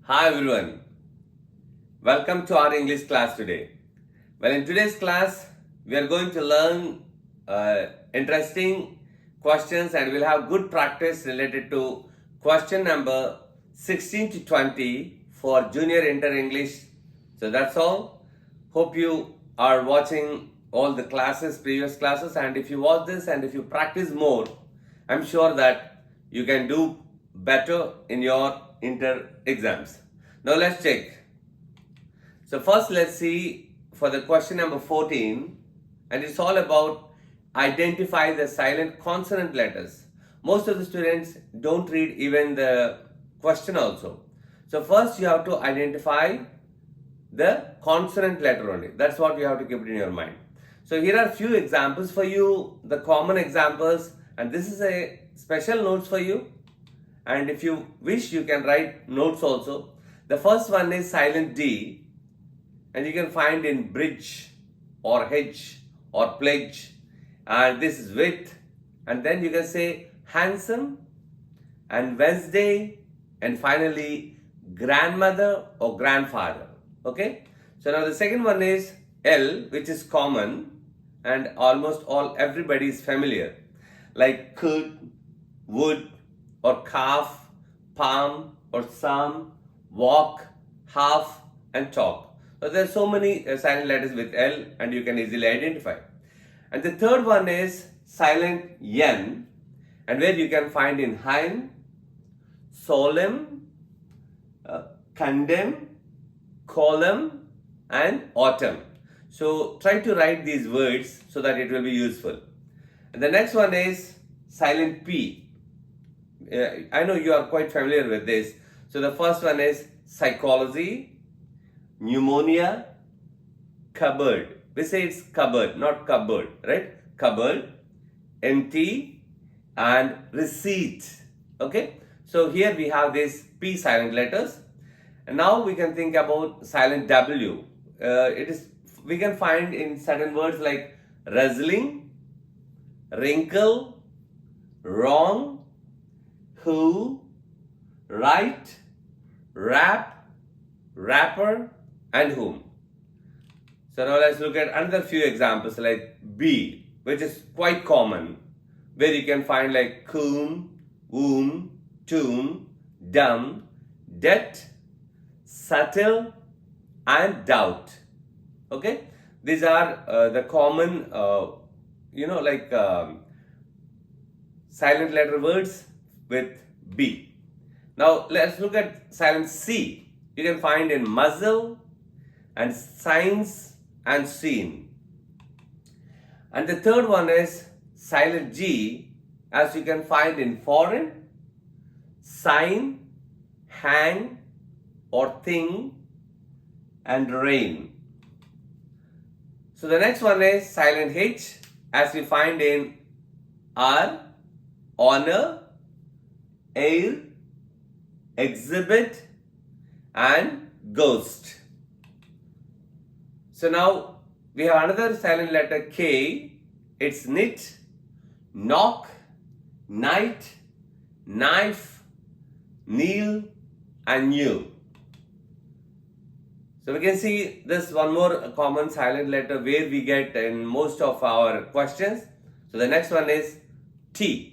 Hi everyone, welcome to our English class today. Well, in today's class, we are going to learn interesting questions and we'll have good practice related to question number 16 to 20 for Junior Inter English. So that's all. Hope you are watching all the classes, previous classes, and if you watch this and if you practice more, I'm sure that you can do better in your inter exams. Now let's check. So first let's see for the question number 14, and it's all about identify the silent consonant letters. Most of the students don't read even the question also. So first you have to identify the consonant letter only. That's what you have to keep it in your mind. So here are a few examples for you, the common examples, and this is a special notes for you. And if you wish, you can write notes also. The first one is silent D, and you can find in bridge or hedge or pledge, and this is with, and then you can say handsome and Wednesday, and finally grandmother or grandfather. Okay, so now the second one is L, which is common and almost everybody is familiar, like could, would, or calf, palm, or some, walk, half, and talk. So there are so many silent letters with L, and you can easily identify. And the third one is silent N, and where you can find in Hein, solemn, condemn, column, and autumn. So try to write these words so that it will be useful. And the next one is silent P. I know you are quite familiar with this. So the first one is psychology, pneumonia, cupboard. We say it's cupboard, not cupboard, right? Cupboard, empty, and receipt. Okay. So here we have these P silent letters. And now we can think about silent W. We can find in certain words like wrestling, wrinkle, wrong, who, right, rap, rapper, and whom. So now let's look at another few examples like B, which is quite common, where you can find like coon, woon, tune, dumb, debt, subtle, and doubt. Okay, these are the common, silent letter words with B. Now let's look at silent C. You can find in muzzle and signs and scene. And the third one is silent G, as you can find in foreign, sign, hang, or thing, and rain. So the next one is silent H, as we find in R, honor, air, exhibit, and ghost. So now we have another silent letter K. It's knit, knock, night, knife, kneel, and new. So we can see this one more common silent letter where we get in most of our questions. So the next one is T.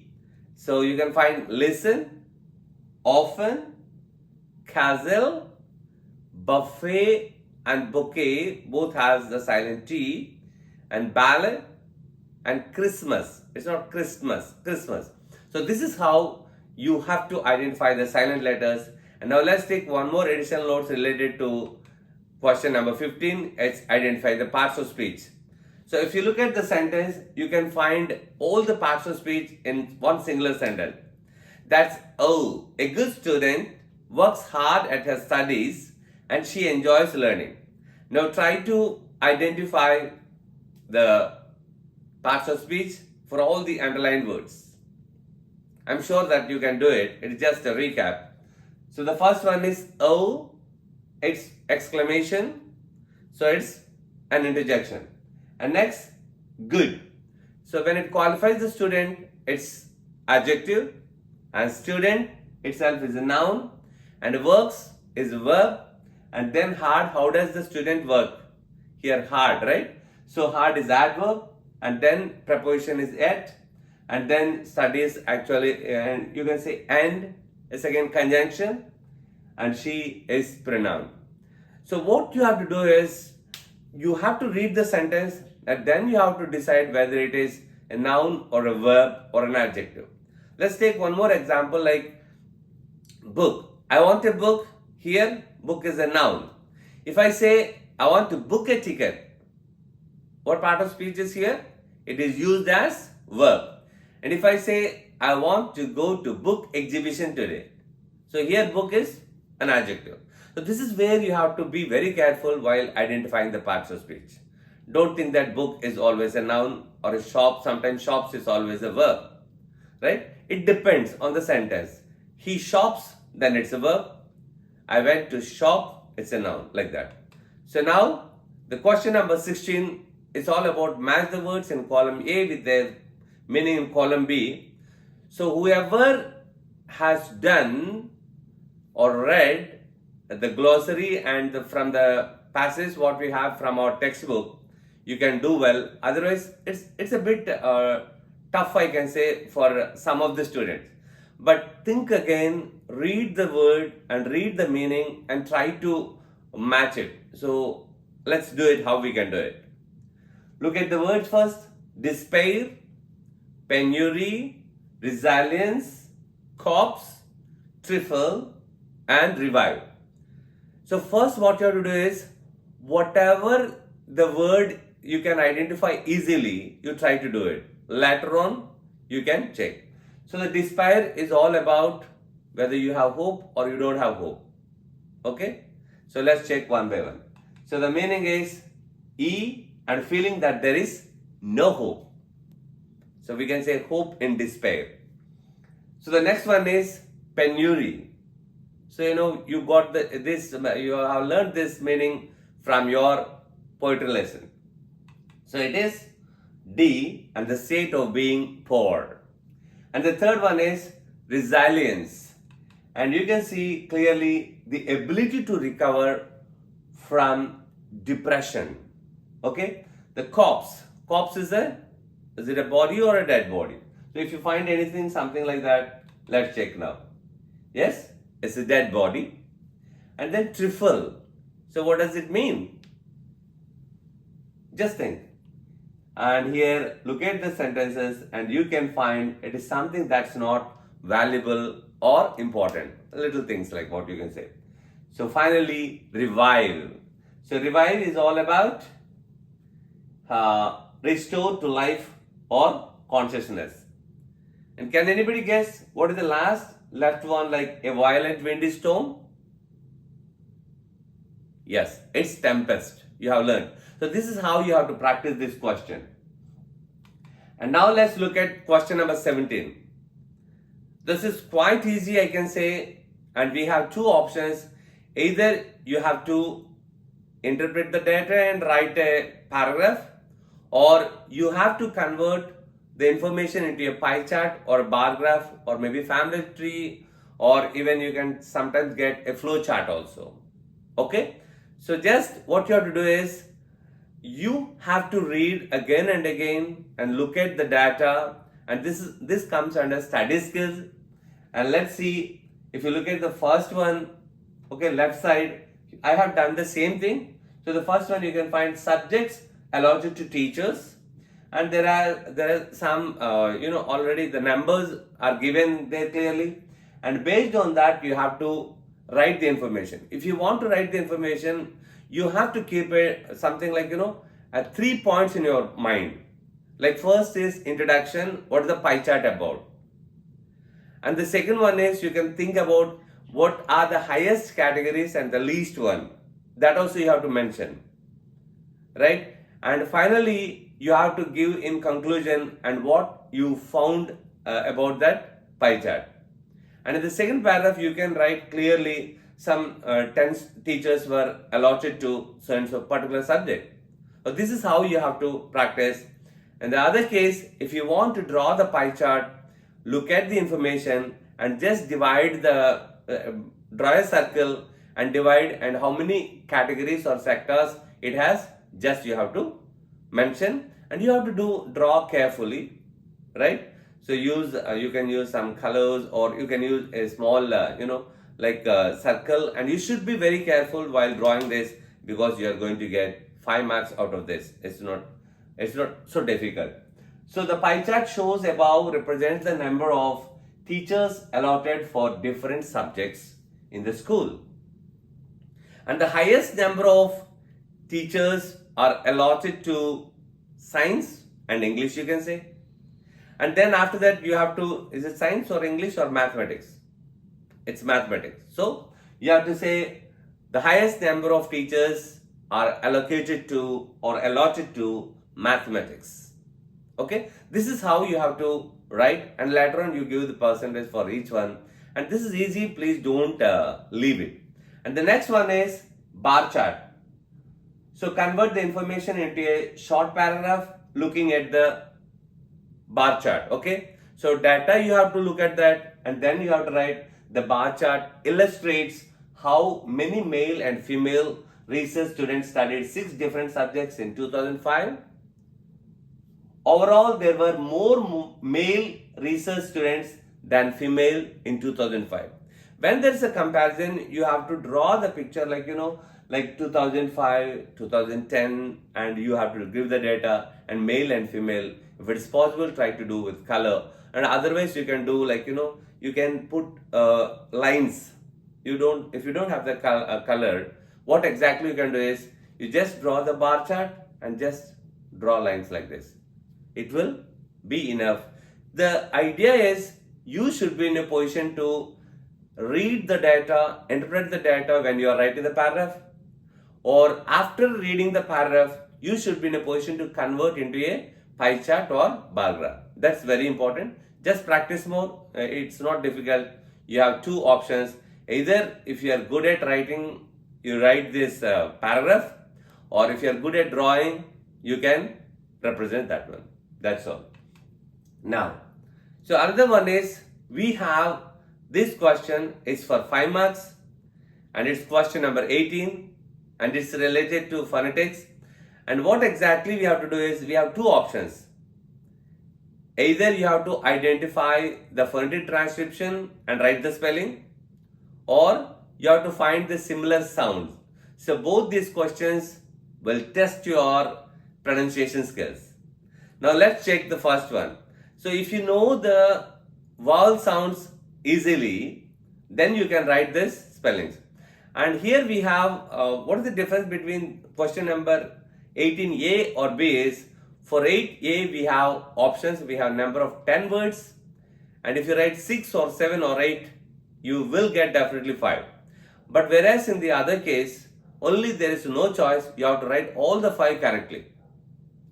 So you can find listen, often, castle, buffet, and bouquet both has the silent T, and ballad and Christmas. It's not Christmas, Christmas. So this is how you have to identify the silent letters. And now let's take one more additional notes related to question number 15. It's identify the parts of speech. So if you look at the sentence, you can find all the parts of speech in one singular sentence. That's oh, a good student works hard at her studies and she enjoys learning. Now try to identify the parts of speech for all the underlined words. I'm sure that you can do it. It's just a recap. So the first one is oh, it's exclamation. So it's an interjection. And next, good. So when it qualifies the student, it's adjective, and student itself is a noun, and works is verb, and then hard, how does the student work? Here hard, right? So hard is adverb, and then preposition is at, and then studies actually, and you can say and is again conjunction, and she is pronoun. So what you have to do is, you have to read the sentence and then you have to decide whether it is a noun or a verb or an adjective. Let's take one more example, like book. I want a book. Here, book is a noun. If I say I want to book a ticket, what part of speech is here? It is used as verb. And if I say I want to go to book exhibition today, so here book is an adjective. So this is where you have to be very careful while identifying the parts of speech. Don't think that book is always a noun, or a shop, sometimes shops is always a verb, right? It depends on the sentence. He shops, then it's a verb. I went to shop, it's a noun, like that. So now the question number 16 is all about match the words in column A with their meaning in column B. So whoever has done or read the glossary and from the passage what we have from our textbook, you can do well. Otherwise, it's a bit tough, I can say, for some of the students. But think again, read the word and read the meaning and try to match it. So let's do it how we can do it. Look at the words first. Despair, penury, resilience, corpse, trifle, and revive. So first what you have to do is, whatever the word you can identify easily, you try to do it. Later on, you can check. So the despair is all about whether you have hope or you don't have hope. Okay? So let's check one by one. So the meaning is E and feeling that there is no hope. So we can say hope in despair. So the next one is penury. So you got you have learned this meaning from your poetry lesson. So it is D and the state of being poor. And the third one is resilience. And you can see clearly the ability to recover from depression. Okay? The corpse. Corpse is it a body or a dead body? So if you find anything, something like that, let's check now. Yes? It's a dead body. And then trifle. So what does it mean? Just think. And here, look at the sentences and you can find it is something that's not valuable or important. Little things like what you can say. So finally, revive. So revive is all about restore to life or consciousness. And can anybody guess what is the left one, like a violent windy storm? Yes, it's tempest. You have learned. So this is how you have to practice this question. And now let's look at question number 17. This is quite easy, I can say, and we have two options. Either you have to interpret the data and write a paragraph, or you have to convert the information into a pie chart or a bar graph or maybe family tree, or even you can sometimes get a flow chart also. Okay? So just what you have to do is, you have to read again and again and look at the data, and this comes under study skills. And let's see, if you look at the first one, okay, left side, I have done the same thing. So the first one you can find subjects allotted to teachers, and there are some already the numbers are given there clearly, and based on that you have to write the information. If you want to write the information, you have to keep it something like 3 points in your mind. Like first is introduction, what is the pie chart about? And the second one is you can think about what are the highest categories and the least one. That also you have to mention, right? And finally, you have to give in conclusion and what you found about that pie chart. And in the second paragraph, you can write clearly some 10 teachers were allotted to so and so particular subject. So this is how you have to practice. In the other case, if you want to draw the pie chart, look at the information and just divide draw a circle and divide, and how many categories or sectors it has, just you have to mention, and you have to draw carefully, right? So you can use some colors, or you can use a small like a circle, and you should be very careful while drawing this, because you are going to get 5 marks out of this. It's not so difficult. So the pie chart shows above represents the number of teachers allotted for different subjects in the school, and the highest number of teachers are allotted to science and English, you can say. And then after that you have to, is it science or English or mathematics? It's mathematics. So you have to say the highest number of teachers are allocated to or allotted to mathematics. Okay, this is how you have to write, and later on you give the percentage for each one, and this is easy. Please don't leave it. And the next one is bar chart. So convert the information into a short paragraph looking at the bar chart. Okay, so data, you have to look at that, and then you have to write the bar chart illustrates how many male and female research students studied 6 different subjects in 2005. Overall, there were more male research students than female in 2005. When there is a comparison, you have to draw the picture like 2005, 2010, and you have to give the data and male and female. If it is possible, try to do with color, and otherwise you can do you can put lines. If you don't have the color, what exactly you can do is you just draw the bar chart and just draw lines like this. It will be enough. The idea is you should be in a position to read the data, interpret the data when you are writing the paragraph, or after reading the paragraph, you should be in a position to convert into a pie chart or bar graph. That's very important. Just practice more. It's not difficult. You have 2 options. Either if you are good at writing, you write this paragraph, or if you are good at drawing, you can represent that one. That's all. Now, so another one is, we have this question is for 5 marks, and it's question number 18, and it's related to phonetics. And what exactly we have to do is, we have 2 options. Either you have to identify the phonetic transcription and write the spelling, or you have to find the similar sounds. So both these questions will test your pronunciation skills. Now let's check the first one. So if you know the vowel sounds easily, then you can write this spellings. And here we have, what is the difference between question number 18A or B is, for 8A we have options, we have number of 10 words, and if you write 6 or 7 or 8, you will get definitely 5. But whereas in the other case, only there is no choice, you have to write all the 5 correctly.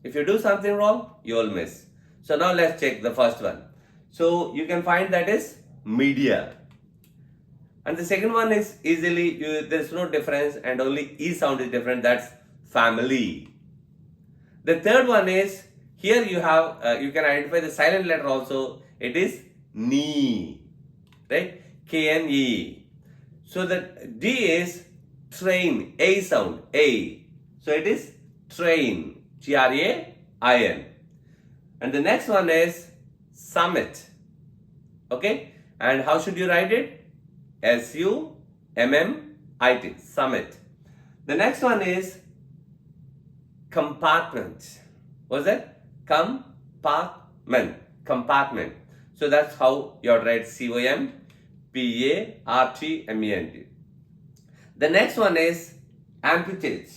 If you do something wrong, you will miss. So now let's check the first one. So you can find that is media. And the second one is easily, there is no difference, and only E sound is different, that's family. The third one is, here you have, you can identify the silent letter also, it is knee, right? K-N-E. So the D is train, A sound, A. So it is train, T-R-A-I-N. And the next one is summit, okay? And how should you write it? S-U-M-M-I-T, summit. The next one is compartment. What's that? Compartment. Compartment. So that's how you would write C-O-M-P-A-R-T-M-E-N-T. The next one is amputate.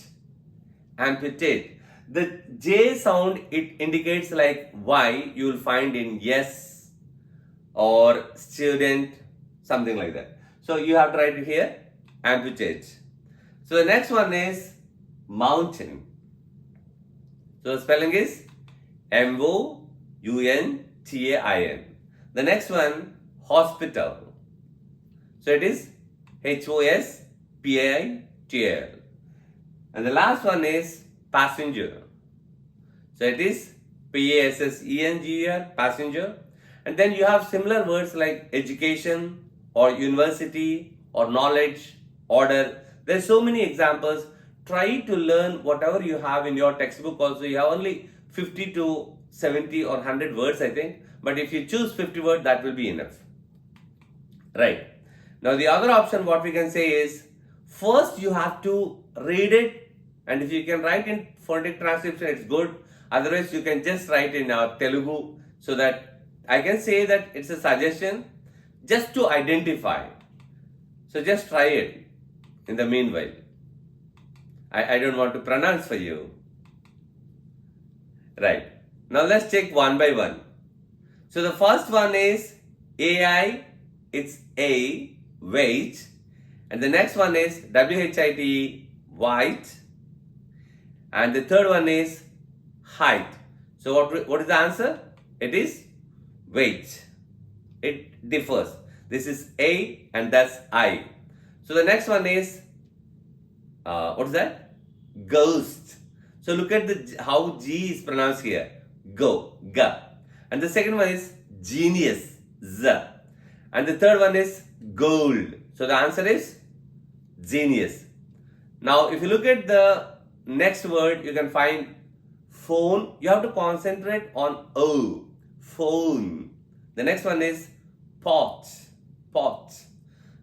Amputate. The J sound, it indicates like Y, you will find in yes or student, something like that. So you have to write it here, amputate. So the next one is mountain. So the spelling is M-O-U-N-T-A-I-N. The next one, hospital. So it is H-O-S-P-A-I-T-A-L. And the last one is passenger. So it is P-A-S-S-E-N-G-E-R, passenger. And then you have similar words like education or university or knowledge order. There's so many examples. Try to learn whatever you have in your textbook also. You have only 50 to 70 or 100 words, I think. But if you choose 50 words, that will be enough. Right. Now the other option what we can say is, first you have to read it, and if you can write in phonetic transcription, it's good. Otherwise you can just write in Telugu, so that I can say that it's a suggestion just to identify. So just try it in the meanwhile. I don't want to pronounce for you. Right. Now let's check one by one. So the first one is AI, it's A, weight. And the next one is WHIT, white. And the third one is height. So what is the answer? It is weight. It differs. This is A and that's I. So the next one is, what is that? Ghost. So look at how G is pronounced here. Go, ga. And the second one is genius, z. And the third one is gold. So the answer is genius. Now if you look at the next word, you can find phone. You have to concentrate on O. Phone. The next one is pot. Pot.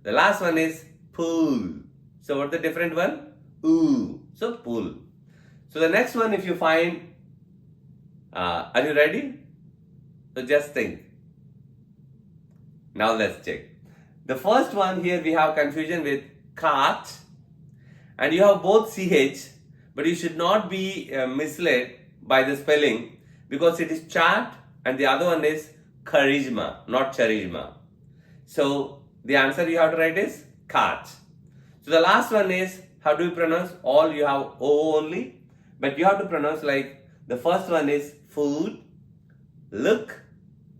The last one is pool. So what's the different one? Oo. So pool. So the next one, if you find, are you ready? So just think. Now let's check. The first one here we have confusion with cart, and you have both CH, but you should not be misled by the spelling, because it is chart and the other one is charisma, not charisma. So the answer you have to write is cart. So the last one is, how do you pronounce? All you have O only, but you have to pronounce like the first one is food, look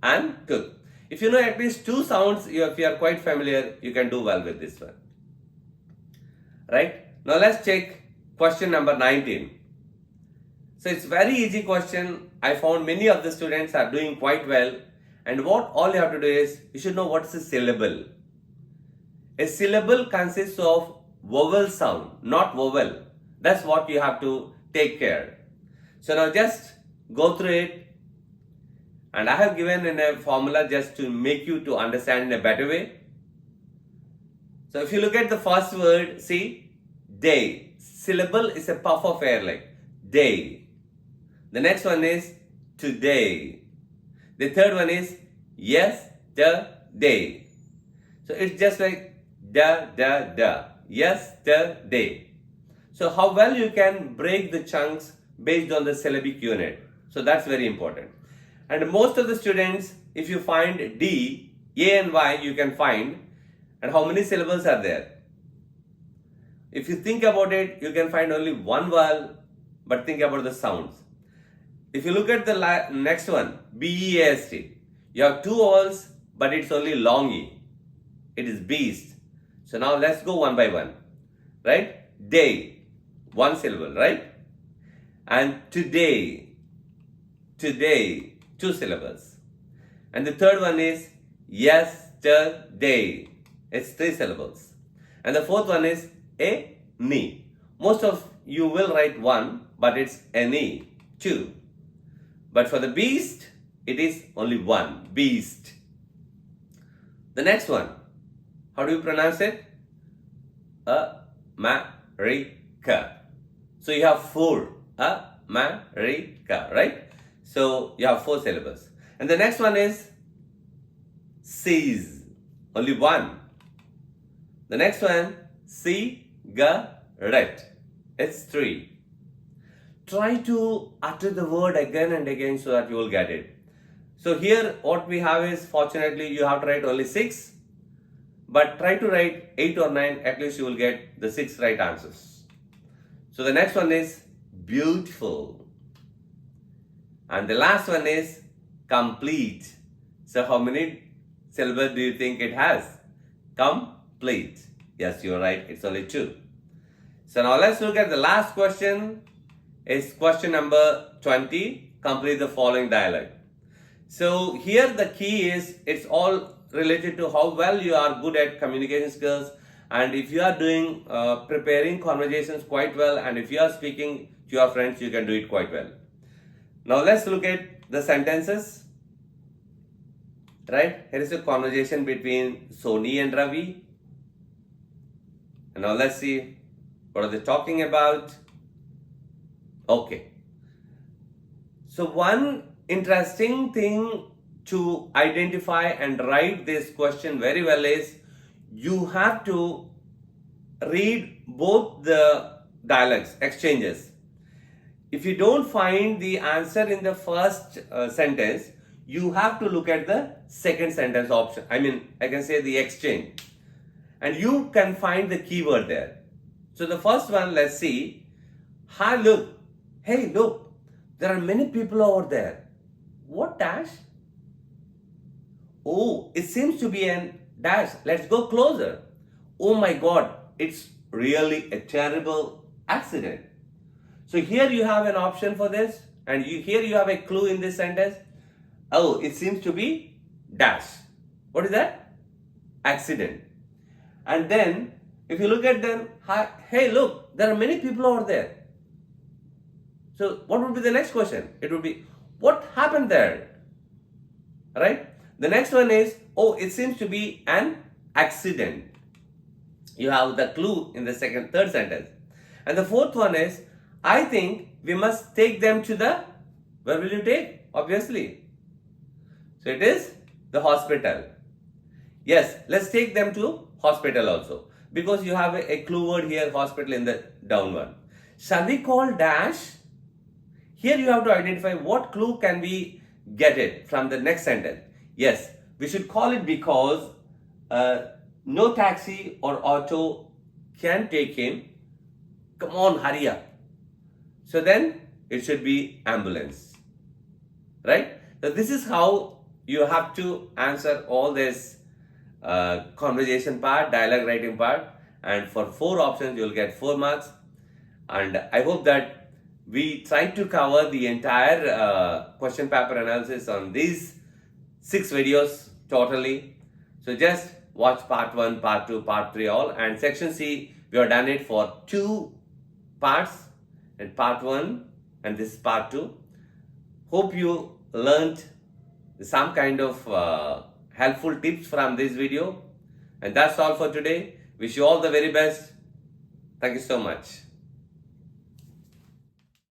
and cook. If you know at least two sounds, if you are quite familiar, you can do well with this one. Right? Now let's check question number 19. So it's very easy question. I found many of the students are doing quite well. And what all you have to do is, you should know what's a syllable. A syllable consists of vowel sound, not vowel. That's what you have to take care. So now just go through it. And I have given in a formula just to make you to understand in a better way. So if you look at the first word, see, day. Syllable is a puff of air like day. The next one is today. The third one is yesterday. So it's just like yesterday. So how well you can break the chunks based on the syllabic unit. So that's very important. And most of the students, if you find D, A and Y, you can find. And how many syllables are there? If you think about it, you can find only one vowel, but think about the sounds. If you look at the next one, B-E-A-S-T, you have two vowels, but it's only long E. It is beast. So now let's go one by one. Right? Day, one syllable, right? And today, two syllables. And the third one is yesterday. It's three syllables. And the fourth one is any. Most of you will write one, but it's any, two. But for the beast, it is only one, beast. The next one, how do you pronounce it? America. So you have four, America, right? So you have four syllables. And the next one is seas, only one. The next one, cigarette, it's three. Try to utter the word again and again so that you will get it. So here what we have is, fortunately you have to write only 6, but try to write 8 or 9, at least you will get the 6 right answers. So the next one is beautiful. And the last one is complete. So how many syllables do you think it has? Complete. Yes, you are right, it's only 2. So now let's look at the last question. Is question number 20. Complete the following dialogue. So here the key is, it's all related to how well you are good at communication skills And if you are doing preparing conversations quite well, and if you are speaking to your friends, you can do it quite well. Now let's look at the sentences. Right? Here is a conversation between Sony and Ravi. And now let's see what are they talking about. Okay. So one interesting thing to identify and write this question very well is you have to read both the dialogues, exchanges. If you don't find the answer in the first sentence, you have to look at the second sentence option. I can say the exchange. And you can find the keyword there. So the first one, let's see. Hi, look. Hey, look. There are many people over there. What dash? Oh, it seems to be an dash. Let's go closer. Oh my God, it's really a terrible accident. So here you have an option for this, and here you have a clue in this sentence. Oh, it seems to be dash. What is that? Accident. And then, if you look at them, hey, look, there are many people over there. So what would be the next question? It would be, what happened there? Right? The next one is, oh, it seems to be an accident. You have the clue in the third sentence. And the fourth one is, I think we must take them to the, where will you take? Obviously. So it is the hospital. Yes, let's take them to hospital also. Because you have a clue word here, hospital in the down one. Shall we call dash? Here you have to identify what clue can we get it from the next sentence. Yes, we should call it because no taxi or auto can take him. Come on, hurry up. So then it should be ambulance. Right? So this is how you have to answer all this conversation part, dialogue writing part. And for 4 options, you'll get 4 marks. And I hope that we tried to cover the entire question paper analysis on these 6 videos totally. So just watch part 1, part 2, part 3 all. And section C, we have done it for 2 parts. And part 1 and this part 2. Hope you learned some kind of helpful tips from this video. And that's all for today. Wish you all the very best. Thank you so much.